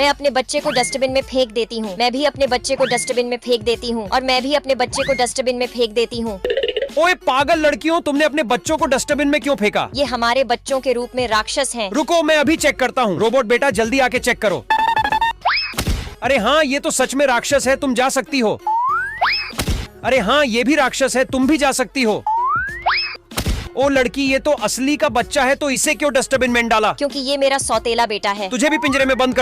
मैं अपने बच्चे को डस्टबिन में फेंक देती हूँ। मैं भी अपने बच्चे को डस्टबिन में फेंक देती हूँ। और मैं भी अपने बच्चे को डस्टबिन में फेंक देती हूँ। ओए पागल लड़कियों, तुमने अपने बच्चों को डस्टबिन में क्यों फेंका? ये हमारे बच्चों के रूप में राक्षस हैं। रुको, मैं अभी चेक करता हूँ। रोबोट बेटा जल्दी आके चेक करो। अरे हाँ, ये तो सच में राक्षस है, तुम जा सकती हो। अरे हाँ, ये भी राक्षस है, तुम भी जा सकती हो। ओ लड़की, ये तो असली का बच्चा है, तो इसे क्यों डस्टबिन में डाला? क्योंकि ये मेरा सौतेला बेटा है। तुझे भी पिंजरे में बंद कर